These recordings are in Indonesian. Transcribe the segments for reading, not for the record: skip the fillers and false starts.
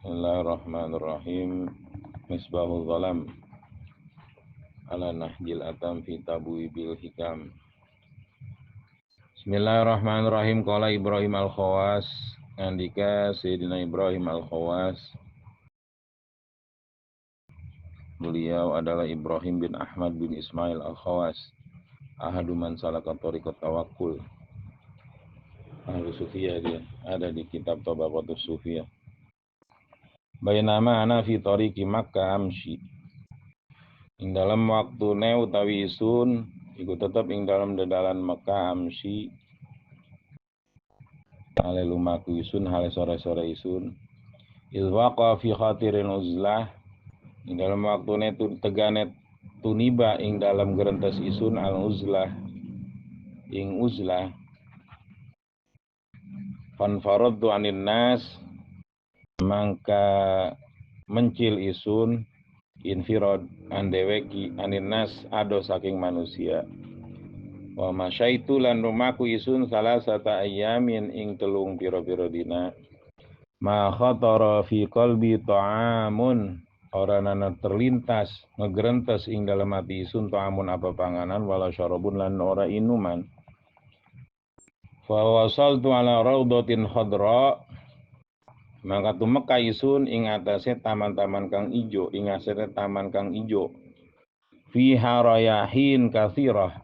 Bismillahirrahmanirrahim. Misbahul Zalam ala Nahjil Atam fi Tabui bil Hikam. Bismillahirrahmanirrahim. Qala Ibrahim al-Khawas, ngandika Sayyidina Ibrahim al-Khawas. Beliau adalah Ibrahim bin Ahmad bin Ismail al-Khawas, ahadu man salaka tariqat tawakkul. Ahlu Sufiyah dia, ada di kitab Tabaqatus Sufiyah. Bainama ana fi tariqi Makkah amshi. Ing dalam waktu utawi isun iku tetep ing dalam dedalan Mekah amsi hale lumaku isun hale sore-sore isun ilwaqa fi khatirin uzlah ing dalam waktu tegane tuniba ing dalam gerentes isun al uzlah ing uzlah fanfaradtu anin nas mangka mencil isun infirad andeweki anin nas ado saking manusia. Wa masyaitu lan rumaku isun salasata ayamin ing telung piro-piro dina. Ma khatara fi qalbi ta'amun, ora nana terlintas ngegrentes ing dalam hati isun ta'amun apa panganan wala syarabun lan ora inuman. Fa wasaltu ala raudhatin khadra, maka tumeka isun ing atase taman-taman kang ijo, ing asere taman kang ijo. Fiha rayahin katsirah,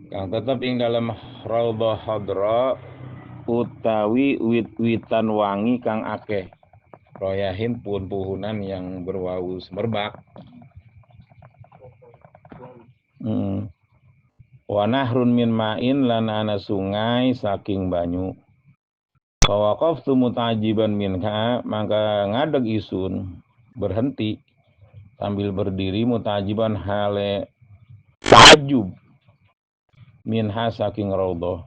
kang tetep ing dalam raudhah khadra utawi wit-witan wangi kang akeh. Rayahin puhun-puhunan yang berbau semerbak. Wa nahrun min ma'in lan ana sungai saking banyu. Fawaqaftu mutajiban minha, maka ngadeg isun berhenti sambil berdiri mutajiban hale tajub minha saking raudhah.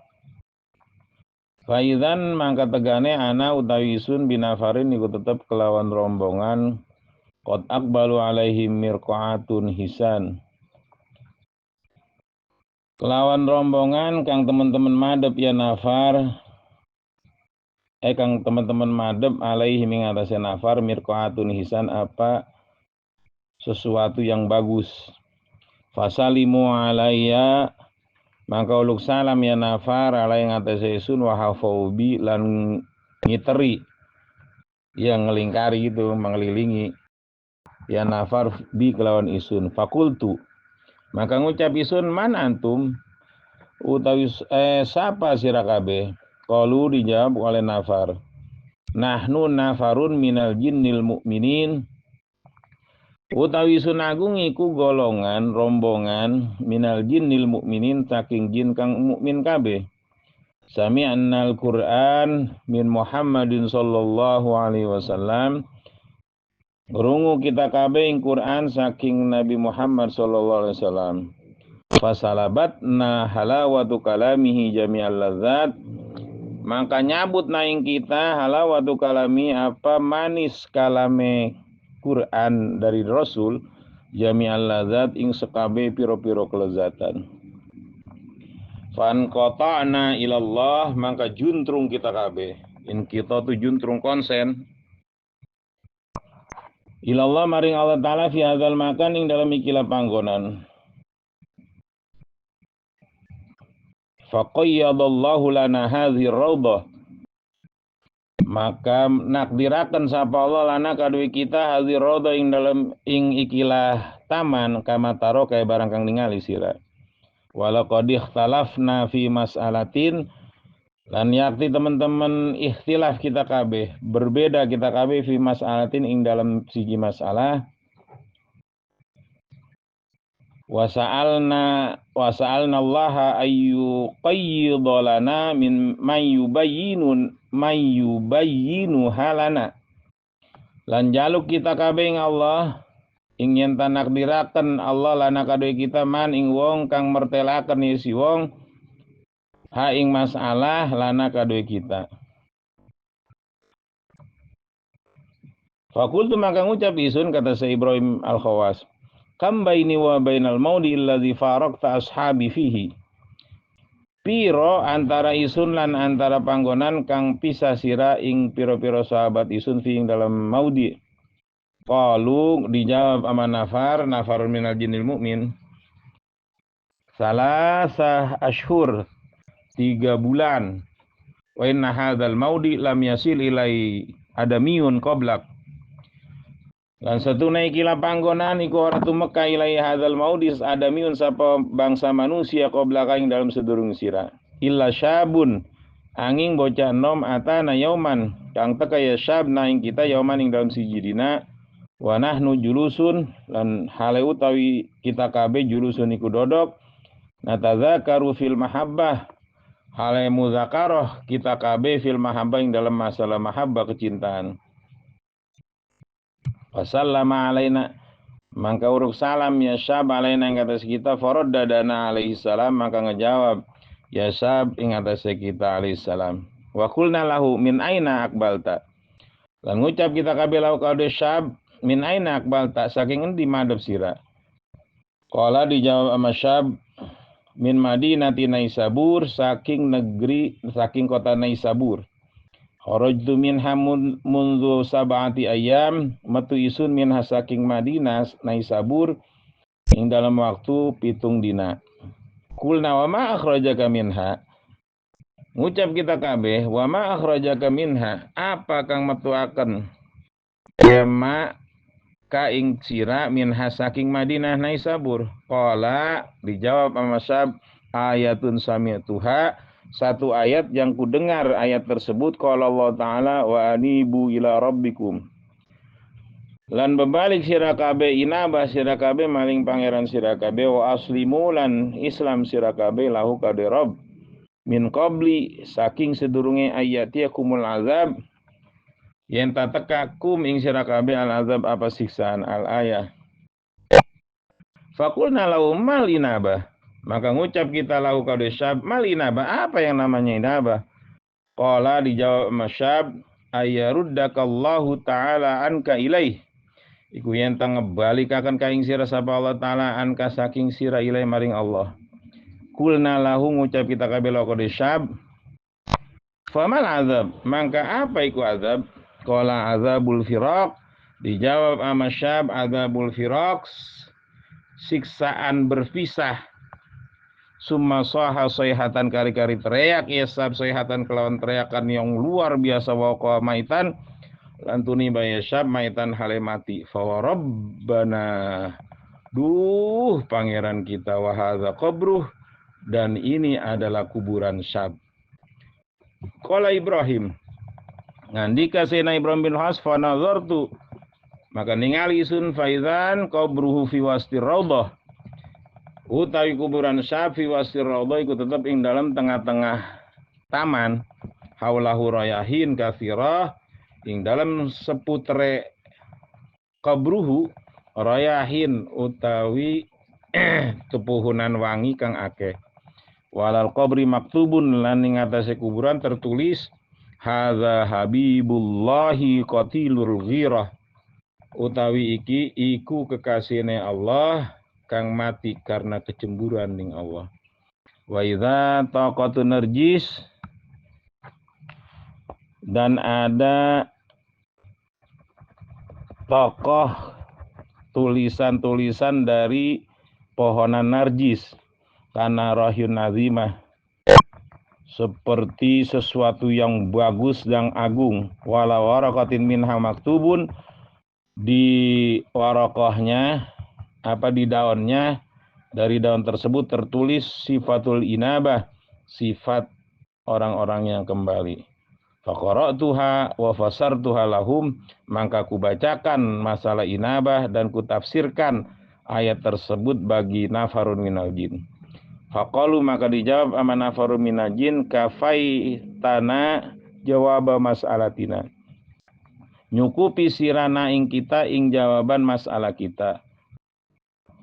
Faidan mangka tegane ana utawi isun binafarin iku tetep kelawan rombongan qad aqbalu alaihim mirqaatun hisan, kelawan rombongan kang teman-teman madhep ya nafar kang teman-teman madhep alaihim ing atase nafar mirqaatun hisan apa sesuatu yang bagus. Fasalimu alayya, maka uluk salam ya nafar alai ngatasi isun wahafaubi lan ngiteri yang ngelingkari itu mengelilingi ya nafar bi kelawan isun. Fakultu, maka ngucap isun man antum utawi sapa sira kabeh. Qalu dijawab oleh nafar, nahnu nafarun minal jinnil mu'minin, utawi isun agung iku golongan rombongan minal jinnil mukminin saking jin kang mukmin kabeh. Sami'annal Qur'an min Muhammadin sallallahu alaihi wasallam, krungu kita kabeh ing Qur'an saking Nabi Muhammad sallallahu alaihi wasallam. Fasalabatna halawatu kalamihi jami'al ladzat, maka nyabut naing kita halawatu kalami apa manis kalame Quran dari Rasul jami'al ladzat ing sekabe piro-piro kelezatan. Fan qata'na ilallah, maka juntrung kita kabeh. In kita tu juntrung konsen ilallah maring Allah Ta'ala fi hadzal makan ing dalam ikilah panggonan. Faqayyadallahu lana hadhi raudhah, maka nakdirakan sapa Allah lana kadue kita hadhi raudhah ing dalam ing ikilah taman kama taro kaya barang kang ningali sira. Walaqad ikhtalafna fi mas'alatin, lan yakti teman-teman ikhtilaf kita kabeh, berbeda kita kabeh fi mas'alatin ing dalam siji masalah. Wasa'alna Allah ayyu qayyidolana min mayyubayyinu halana, lan jaluk kita kabeh ing Allah ing yen tanakdiraken Allah lana kadue kita man ing wong kang mertelaken isi wong ha ing masalah lana kadue kita. Fakultu maka ngucap isun kata Syekh Ibrahim al-Khawas, kam baini wa bainal maudi alladzi faraqta ashabi fihi, piro antara isun lan antara panggonan kang pisah sira ing piro-piro sahabat isun fi ing dalam maudi. Qalu dijawab ama nafarun minal jinil mu'min. Salasah ashhur, 3 bulan. Wa inna hadzal maudi lam yasil ilai adamiyun qablak. Lan satuna ikilah panggonan iku ora tumeka ilai hadzal maudi adamiyun sapa bangsa manusia qablaka ing dalam sedurung sira. Illa syabun angin bocah nom atana yauman kang teka ya syab naing kita yauman ing dalam siji dina wa nahnu julusun lan hale utawi kita kabeh julusun iku dodok natadzakaru fil mahabbah hale muzakarah kita kabeh fil mahabbah ing dalam masalah mahabbah kecintaan. Wasallama alaina maka uruk salam ya syab alaina ing atas kita faradda dana alaihi salam maka ngejawab ya syab ing atas kita alaihi salam. Wa qulna lahu min aina akbalta lan ngucap kita kabeh lahu kade syab min aina akbalta saking endi madhep sira. Qala dijawab ama syab min madinati Naisabur saking kota Naisabur. Kharajtu minha mundu sab'ati ayam metu isun minha saking Madinah Naisabur ing dalam waktu 7 dina. Kulna wa ma akhrajaka minha ngucap kita kabeh wa ma akhrajaka minha apa kang metuaken ya ma ka ing sira minha saking Madinah Naisabur. Qala dijawab sama syab ayatun sami'tuha satu ayat yang kudengar ayat tersebut qala Allah taala wa anibu ila rabbikum lan bebalik sira kabeh inabah sira kabeh maling pangeran sira kabeh wa aslimu lan Islam sira kabeh lahu kade Rabb min qabli saking sedurunge ayatiakumul azab yen tateka kum ing sira kabeh al azab apa siksaan al ayah. Fakulna lahu mal inabah maka ngucap kita lahu kade syab mal inabah apa yang namanya inabah. Qala dijawab masyab ayyaruddakallahu ta'ala anka ilaih iku yen tang ngebalikaken ka ing sira sapa Allah taala anka saking sira ilaih maring Allah. Kulna lahu ngucap kita kabeh lahu kade syab famal azab mangka apa iku azab. Qala azabul firaq dijawab ama syab azabul firaq siksaan berpisah. Summa saha sayhatan kari-kari teriak yasab sayhatan kelawan teriakan yang luar biasa waqa maitan lantuni bayasab maitan hale mati fa rabbana duh pangeran kita wa hadza qabruh dan ini adalah kuburan syab. Qala Ibrahim ngandika sena Ibrahim bin Has fa nazartu maka ningali sun faizan qabruhu fi wastir raudhah utawi kuburan syab fi wastir raudhah iku tetep ing dalam tengah-tengah taman haulahu rayahin katsirah ing dalam seputere qabruhu rayahin utawi tepuhunan wangi kang akeh walal qabri maktubun lan ing atase kuburan tertulis hadza habibullahi qatilul ghirah utawi iki iku kekasihane Allah kang mati karena kecemburuan ning Allah. Wa idza taqatun narjis dan ada tokoh tulisan-tulisan dari pohonan narjis karena rahyun azimah seperti sesuatu yang bagus dan agung wala waraqatin minha maktubun di warokohnya apa di daunnya dari daun tersebut tertulis sifatul inabah sifat orang-orang yang kembali. Faqara'tuha wa fasartuha lahum maka kubacakan masalah inabah dan kutafsirkan ayat tersebut bagi nafarun minal jin. Faqalu maka dijawab ama nafarun minal jin kafai tana jawab mas'alatina nyukupi sirana ing kita ing jawaban masalah kita.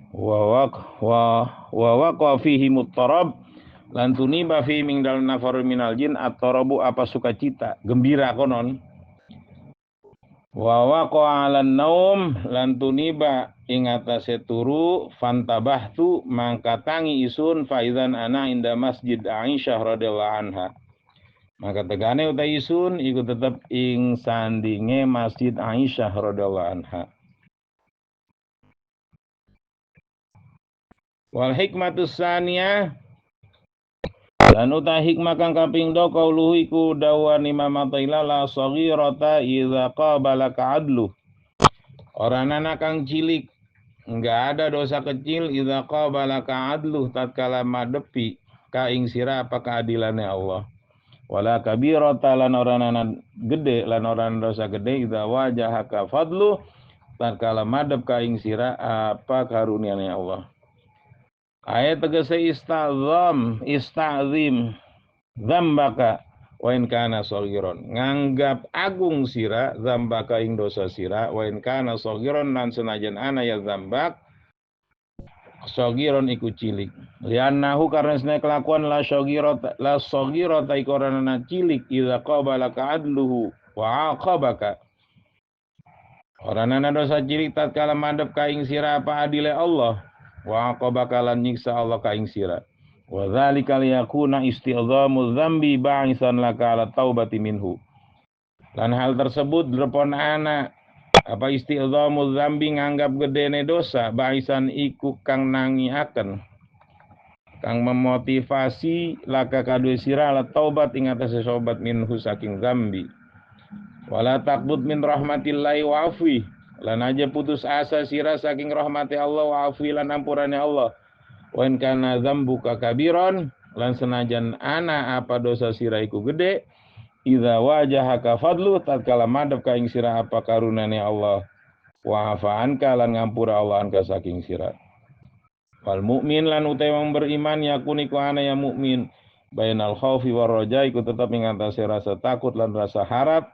Wa waqa fihi muttarab lan tuniba fi min dal nafar minal jin at-tarabu apa sukacita gembira konon Wa waqa 'alan naum lan tuniba ing atase turu fantabahtu mangka tangi isun faizan ana inda masjid Aisyah radhiyallahu anha. Maka tegane utai isun iku tetep ing sandinge Masjid Aisyah radhiyallahu anha. Wal hikmatus saniyah lan uta hikmah kang kaping 2 kauluhu iku dawan Imam Athaillah la saghirata idza qabala ka'adlu. Orang anak kang cilik enggak ada dosa kecil idza qabala ka'adlu tatkala madepi ka ing sira apa keadilannya Allah. Wala kabirata lan orana gede lan orana dosa gede idza wajahaka fadlu tatkala madhep ka ing sira apa karunia-Nya Allah. Ayat tegese istazim dzambaka wa in kana saghiron nganggap agung sira dzambaka ing dosa sira wa in kana saghiron lan senajan ana ya dzambak saghiron iku cilik liannahu karena sene kelakuan la saghirata iku orana cilik idza qabalaka adluhu wa aqabaka orana dosa cilik tatkala madhep ka ing sira apa adile Allah wa aqabaka lan nyiksa Allah ka ing sira. Wa dzalika liyakuna isti'dhamu dzambi ba'isan laka ala taubati minhu. Lan hal tersebut drepon anak apa isti'dhamu dzambi nganggap gedene dosa ba'isan iku kang nangiaken kang memotivasi laka kadue sira ala taubat ing atase sobat minhu saking dzambi. Wala taqbud min rahmatillahi wa afwi lan aja putus asa sira saking rahmati Allah wa afwi lan ampurane Allah. Wa in kana dzambuka kabiron lan senajan ana apa dosa sira iku gede idza wajahaka fadlu tatkala madhep ka ing sira apa karunane Allah wa afaanka lan ngampura Allah anka saking sira. Wal mukmin lan utai wong beriman yakun iku ana ya mukmin bainal khaufi war raja iku tetep ing antase rasa takut lan rasa harap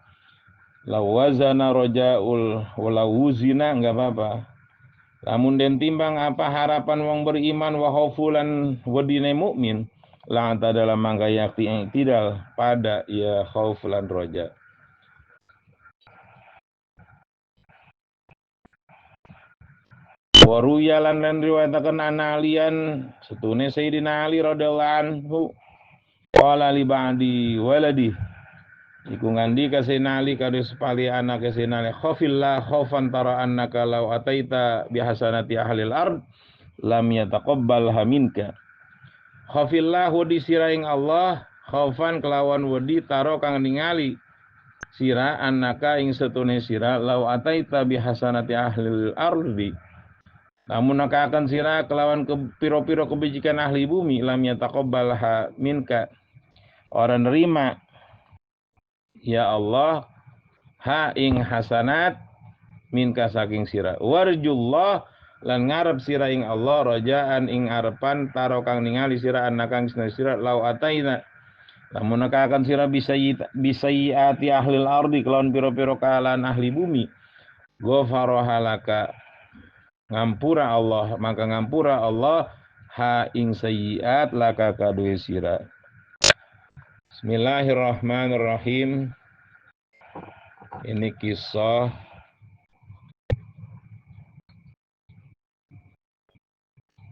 lawazana rajaul wala wuzina enggak apa-apa. Lamun den timbang apa harapan wong beriman wa khaufulan wedine mukmin la anta dalam mangka yakti tidak pada ya khaufulan roja. Waruya lan riwayataken ana alian setune Sayyidina Ali radhiyallahu anhu qala li ba'di waladi iku ngandi ka Sayyidina Ali kade sepali anak Sayyidina Ali khafillah khaufan tara annaka law ataita bihasanati ahlil ard lam yataqabbalha minka. Khafillah wedi sira ing Allah khaufan kelawan wedi taro kang ningali sira annaka ing setune sira law ataita bihasanati ahlil ardi namun akan sira kelawan piro-piro kebajikan ahli bumi lam yataqabbalha minka orang nerima ya Allah ha ing hasanat minka saking sira warjullah lan ngarep sira ing Allah rajaan ing arepan taro kang ningali sira annaka ing sira law ataina lamun akan sira bisa ati ahli ardi kelawan piro-piro kalan ahli bumi ghafarohalaka ngampura Allah maka ngampura Allah ha ing sayyiat laka kadue sira. Bismillahirrahmanirrahim. Ini kisah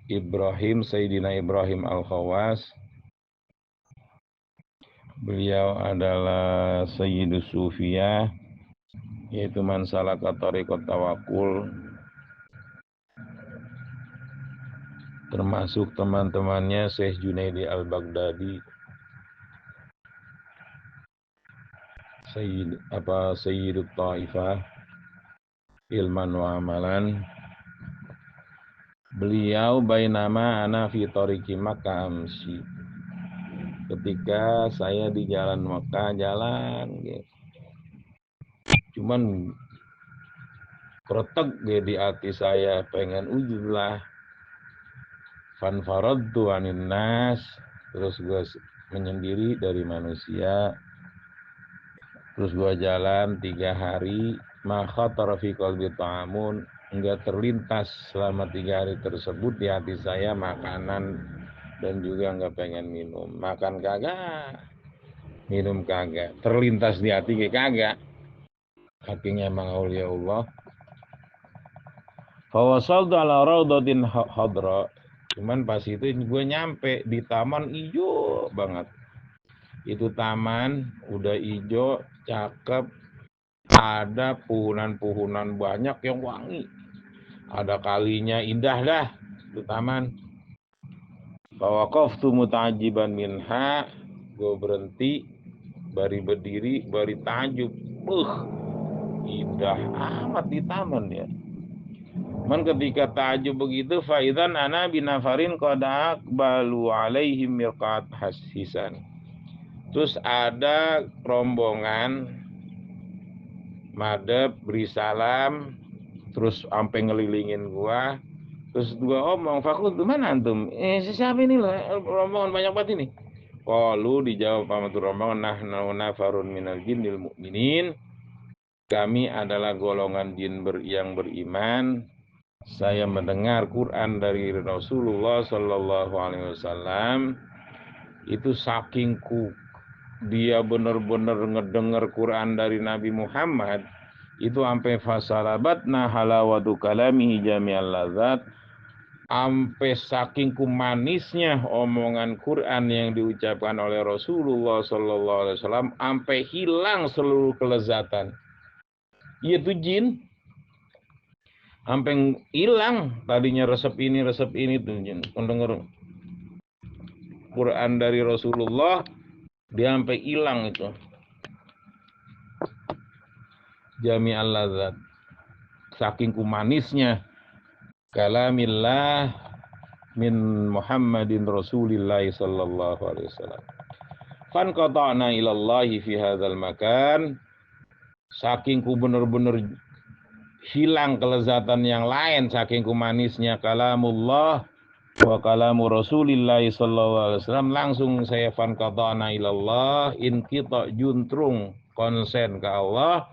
Ibrahim, Sayyidina Ibrahim Al-Khawas. Beliau adalah Sayyidus Sufiyah, yaitu man salaka tariqat tawakul, termasuk teman-temannya Syekh Junaidi Al-Baghdadi, Sayyidut Taifah, ilman wa amalan. Beliau bainama ana fi tariqi Makkah amsi. Ketika saya di jalan Makkah jalan gitu. Cuman kretek di hati saya pengen ujudlah fanfaradtu anin nas, terus gue menyendiri dari manusia, terus gue jalan 3 hari ma khatara fi qalbi ta'amun, enggak terlintas selama 3 hari tersebut di hati saya makanan dan juga enggak pengen minum, makan kagak, minum kagak, terlintas di hati kagak. hakingnya emang aulia Allah. Fawasaltu ala raudatin hadra. Cuman pas itu gue nyampe di taman hijau banget. Itu taman udah hijau, cakep, ada puhunan-puhunan banyak yang wangi. Ada kalinya indah dah itu taman. Fawaqaftu muta'ajiban minha, gue berhenti, bari berdiri, bari tajub. Indah amat di taman ya. Man ketika tajub begitu, faidan ana binafarin qad aqbalu alaihim mirqat hasisan. Terus ada rombongan madep beri salam, terus sampai ngelilingin gua. Terus gua omong, "Fakultu mana antum?" Siapa ini lah, rombongan banyak banget ini. Qalu, dijawab sama tuh rombongan, nahnu nafarun minal jinnil mu'minin. Kami adalah golongan jin yang beriman. Saya mendengar Quran dari Rasulullah Sallallahu Alaihi Wasallam. Itu saking dia benar-benar ngedengar Quran dari Nabi Muhammad, itu sampai fasalabatna halawatu kalamihi jami'al ladzat, sampai saking manisnya omongan Quran yang diucapkan oleh Rasulullah Sallallahu Alaihi Wasallam, sampai hilang seluruh kelezatan. Itu jin, sampai hilang tadinya resep ini tuh jin. Mendengar Quran dari Rasulullah, dia sampai hilang itu jami'al ladzat, saking manisnya kalamillah min Muhammadin Rasulillah sallallahu alaihi wasallam. Fan qata'na ilallahi fi hadzal makan, saking bener-bener hilang kelezatan yang lain, saking manisnya kalamullah wa kalamu Rasulillah sallallahu alaihi wasallam, langsung saya fan qata'na ilallah, in kita juntrung konsen ke Allah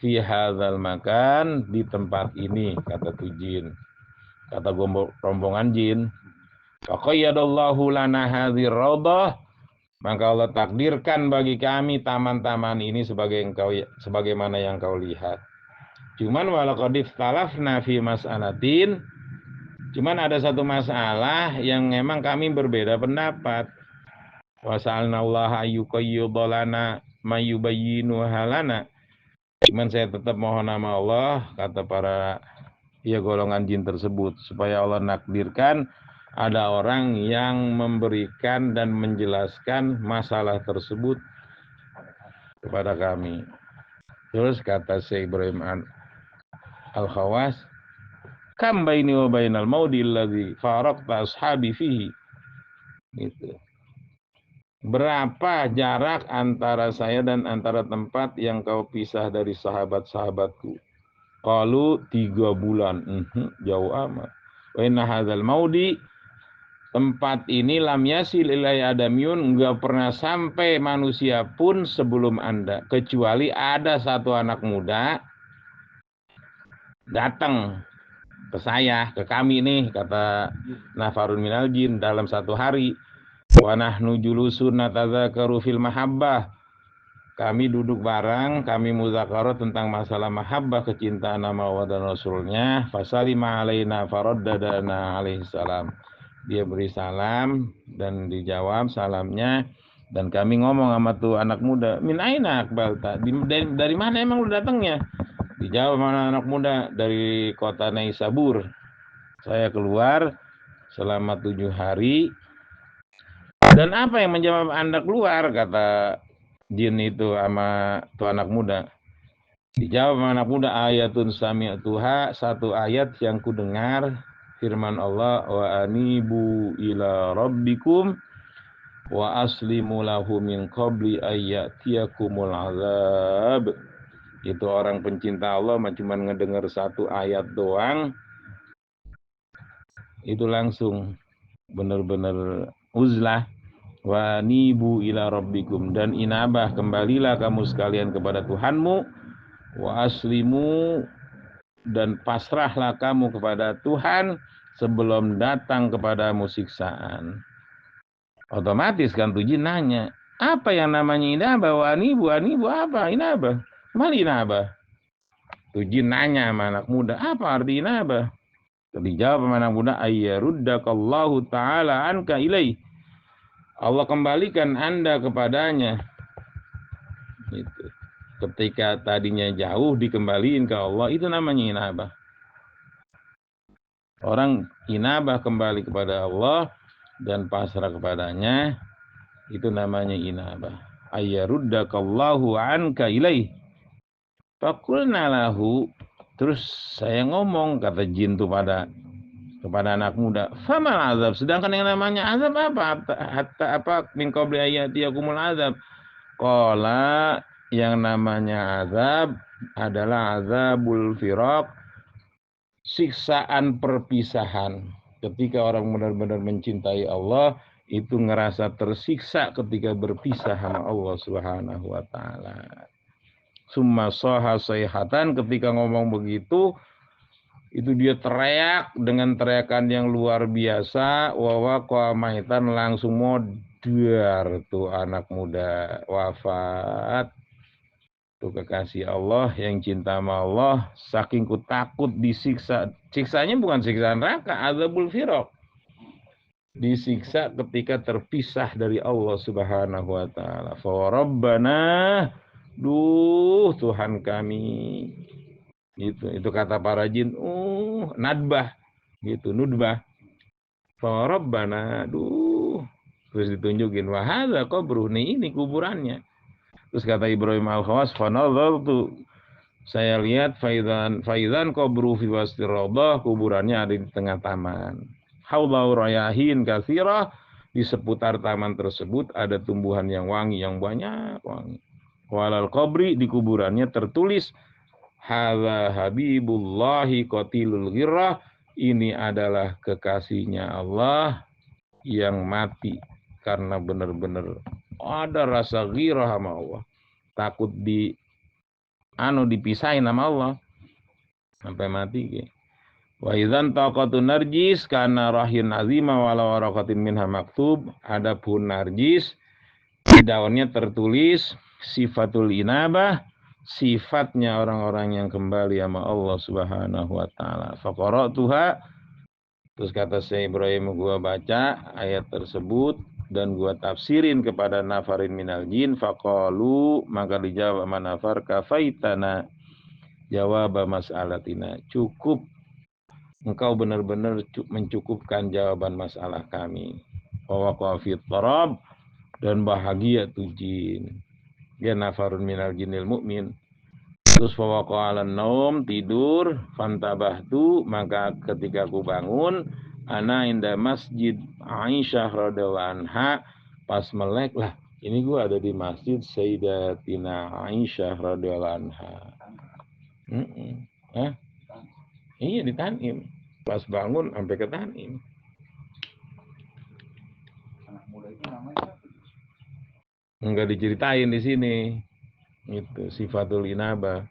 fi hadzal makan, di tempat ini, kata tu jin, kata rombongan jin. Faqayyadallahu lana hadhir raudhah, maka Allah takdirkan bagi kami taman-taman ini sebagaimana yang kau lihat. Cuman walaqad ikhtalafna fi mas'alatin, cuman ada satu masalah yang memang kami berbeda pendapat. Wasalna Allah ayyuqayyidolana mayubayyinu halana. Cuman saya tetap mohon nama Allah, kata para golongan jin tersebut, supaya Allah nakdirkan ada orang yang memberikan dan menjelaskan masalah tersebut kepada kami. Terus kata Syekh Ibrahim Al-Khawas, kam baini wa bainal maudi alladhi faraqta ashabi fihi. Gitu. Berapa jarak antara saya dan antara tempat yang kau pisah dari sahabat-sahabatku? Qalu 3 bulan. Jauh amat. Wa inna hadzal maudi, tempat ini lam yasil ilai adamiyun, enggak pernah sampai manusia pun sebelum Anda, kecuali ada satu anak muda datang ke saya, ke kami nih, kata nafarun minal jin, dalam satu hari. Wa nahnu julusun natadzakaru fil mahabbah, kami duduk bareng, kami muzakarah tentang masalah mahabbah, kecintaan nama Allah dan Rasulnya. Fasalima alaina faraddadana alaihi salam, dia beri salam dan dijawab salamnya, dan kami ngomong sama tuh anak muda, min aina akbalta, dari mana emang lu datangnya? Dijawab sama anak muda, dari kota Naisabur. Saya keluar selama 7 hari. Dan apa yang menjawab Anda keluar, kata jin itu sama tuh anak muda. Dijawab sama anak muda, ayatun sami'tuha, satu ayat yang ku dengar, firman Allah, wa anibu ila rabbikum wa aslimu lahu min qabli ayyatiyakumul azab. Itu orang pencinta Allah cuma ngedengar satu ayat doang, itu langsung benar-benar uzlah. Wa nibu ila rabbikum, dan inabah, kembalilah kamu sekalian kepada Tuhanmu. Wa aslimu, dan pasrahlah kamu kepada Tuhan sebelum datang kepadamu siksaan. Otomatis kan tuh jin nanya, apa yang namanya inabah? Wa nibu apa inabah? Mal inabah? jin nanya sama anak muda, apa arti inabah? Dijawab sama anak muda, ayyaruddakallahu ta'ala anka ilaih. Allah kembalikan Anda kepadanya. Gitu. Ketika tadinya jauh dikembaliin ke Allah, itu namanya inabah. Orang inabah kembali kepada Allah dan pasrah kepadanya, itu namanya inabah. Ayyaruddakallahu anka ilaih. Fakulna lahu, terus saya ngomong, kata jin itu kepada anak muda, famal azab, sedangkan yang namanya azab apa? Hatta apa min qabli ayati yakumul azab. Qala, yang namanya azab adalah azabul firaq, siksaan perpisahan. Ketika orang benar-benar mencintai Allah, itu ngerasa tersiksa ketika berpisah sama Allah Subhanahu wa taala. Summa soha sayhatan, ketika ngomong begitu, itu dia teriak dengan teriakan yang luar biasa, wawa mahitan, langsung modar tuh anak muda, wafat. Tuh kekasih Allah yang cinta sama Allah, saking ku takut disiksa. Siksanya bukan siksa neraka, azabul firaq. Disiksa ketika terpisah dari Allah Subhanahu wa taala. Fa rabbana, duh Tuhan kami. Itu kata para jin, nadbah gitu, nudbah. Fa rabbana, duh. Terus ditunjukin, wa hadza qabru, ini kuburannya. Terus kata Ibrahim Al-Khawas, fa nadhartu, saya lihat faizan qabru fi wastir raudhah, kuburannya ada di tengah taman. Haulau rayahin katsirah, di seputar taman tersebut ada tumbuhan yang wangi, yang banyak wangi. Walal qabri, di kuburannya tertulis, hadza habibullahi qatilul ghirrah, ini adalah kekasihnya Allah yang mati karena benar-benar ada rasa ghirrah sama Allah, takut dipisahin sama Allah sampai mati ke. Wa idzan taqatun narjis kana rahyun azima walau waraqatin minha maktub, adapun narjis di daunnya tertulis sifatul inabah, sifatnya orang-orang yang kembali sama Allah Subhanahu wa taala. Faqara'tuha, terus kata saya Ibrahim, gua baca ayat tersebut dan gua tafsirin kepada nafarin minal jin. Faqalu, maka dijawab sama nafar, kafaitana jawab mas'alatina, cukup, engkau benar-benar mencukupkan jawaban masalah kami. Wa waqa fi tarab, dan bahagia tuh jin. Dia nafarun minal jinil mu'min. Terus fawaqa 'alan naum, tidur, fantabahtu, maka ketika aku bangun, ana inda masjid Aisyah radhiyallahu anha, pas melek lah, ini gua ada di masjid Sayyidatina Aisyah radhiyallahu anha. Hah? Iya, di Tanim. Pas bangun sampai ke Tanim. Enggak diceritain di sini. Itu sifatul inabah.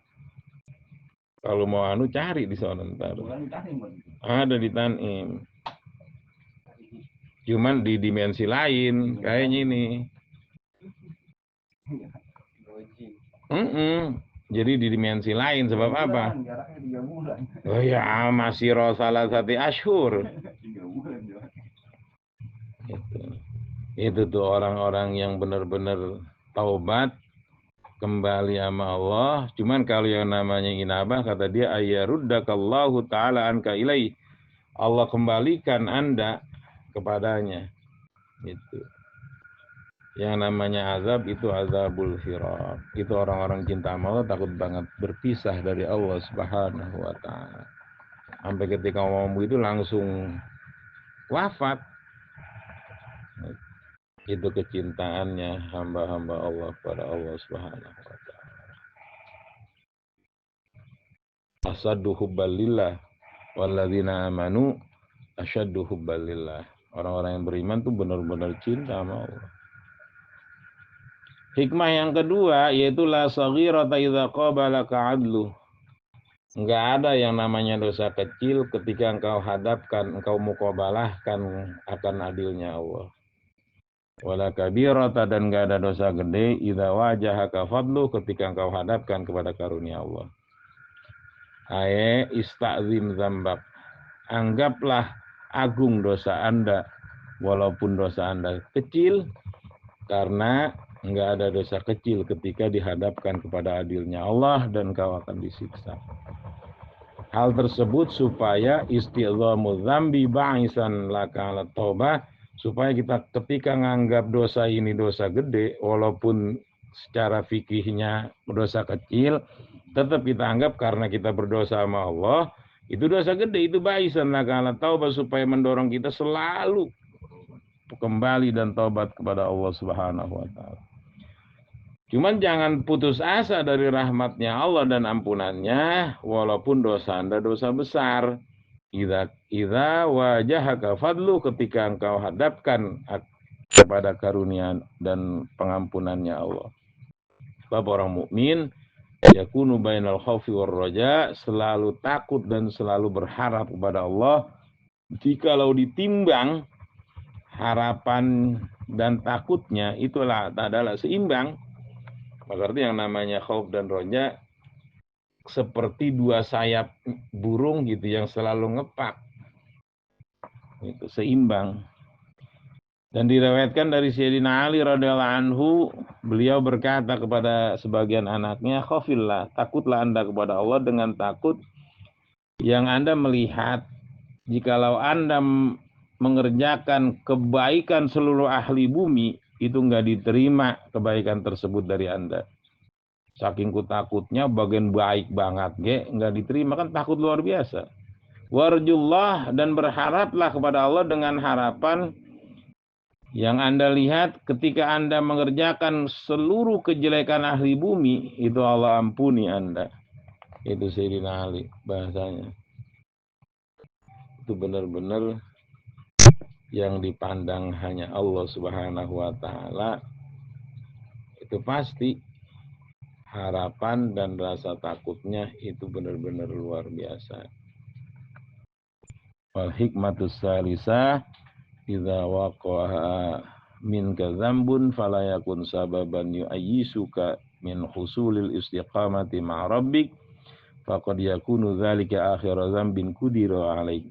Kalau mau cari di sana ntar. Ada di Tanim. Cuman di dimensi lain kayaknya ini. Jadi di dimensi lain, sebab apa? Oh ya, masih salah satu asyhur. Itu tuh orang-orang yang benar-benar taubat kembali sama Allah. Cuman kalau yang namanya inabah, kata dia, ayyaruddakallahu ta'ala anka ilaih, Allah kembalikan Anda kepadanya. Gitu. Yang namanya azab itu azabul firaq. Itu orang-orang cinta sama Allah takut banget berpisah dari Allah Subhanahu wa taala. Sampai ketika ngomong begitu langsung wafat. Itu kecintaannya hamba-hamba Allah kepada Allah Subhanahu wa taala. Asaddu hubbalillah walladzina amanu asyaddu hubbalillah. Orang-orang yang beriman tuh benar-benar cinta sama Allah. Hikmah yang kedua yaitu la saghirata idza qabalaka adlu. Enggak ada yang namanya dosa kecil ketika engkau hadapkan, engkau muqabalahkan akan adilnya Allah. Wala kabirata, dan enggak ada dosa gede idza wajahaka fadlu, ketika engkau hadapkan kepada karunia Allah. Ista'zim dzambak. Anggaplah agung dosa Anda, walaupun dosa Anda kecil, karena enggak ada dosa kecil ketika dihadapkan kepada adilnya Allah dan kau akan disiksa. Hal tersebut supaya isti'dhamul dzambi ba'isan laka ala taubah, supaya kita ketika nganggap dosa ini dosa gede, walaupun secara fikihnya dosa kecil, tetap kita anggap karena kita berdosa sama Allah, itu dosa gede, itu ba'isan laka ala taubah, supaya mendorong kita selalu kembali dan taubat kepada Allah Subhanahu wa taala. Cuman jangan putus asa dari rahmatnya Allah dan ampunannya, walaupun dosa Anda dosa besar. Idza wajahaka fadlu, ketika engkau hadapkan kepada karunia dan pengampunannya Allah. Sebab orang mukmin yakunu bainal khaufi war raja, selalu takut dan selalu berharap kepada Allah. Jikalau ditimbang harapan dan takutnya, itulah adalah seimbang. Berarti yang namanya khauf dan roja seperti dua sayap burung gitu yang selalu ngepak. Itu seimbang. Dan diriwayatkan dari Sayyidina Ali radhiyallahu anhu, beliau berkata kepada sebagian anaknya, "Khafillah, takutlah Anda kepada Allah dengan takut yang Anda melihat jikalau Anda mengerjakan kebaikan seluruh ahli bumi, itu enggak diterima kebaikan tersebut dari Anda. Saking takutnya bagian baik banget, enggak diterima, kan takut luar biasa. Warjullah, dan berharaplah kepada Allah dengan harapan yang Anda lihat ketika Anda mengerjakan seluruh kejelekan ahli bumi, itu Allah ampuni Anda." Itu Sayyidina Ali bahasanya. Itu benar-benar yang dipandang hanya Allah Subhanahu wa taala, itu pasti harapan dan rasa takutnya itu benar-benar luar biasa. Wal hikmatus salisah idza waqa'a minka dzambun fala yakun sababan yu'ayyisuka min husulil istiqamati ma'a rabbik, faqad yakunu dzalika akhir dzambin qudira alaik.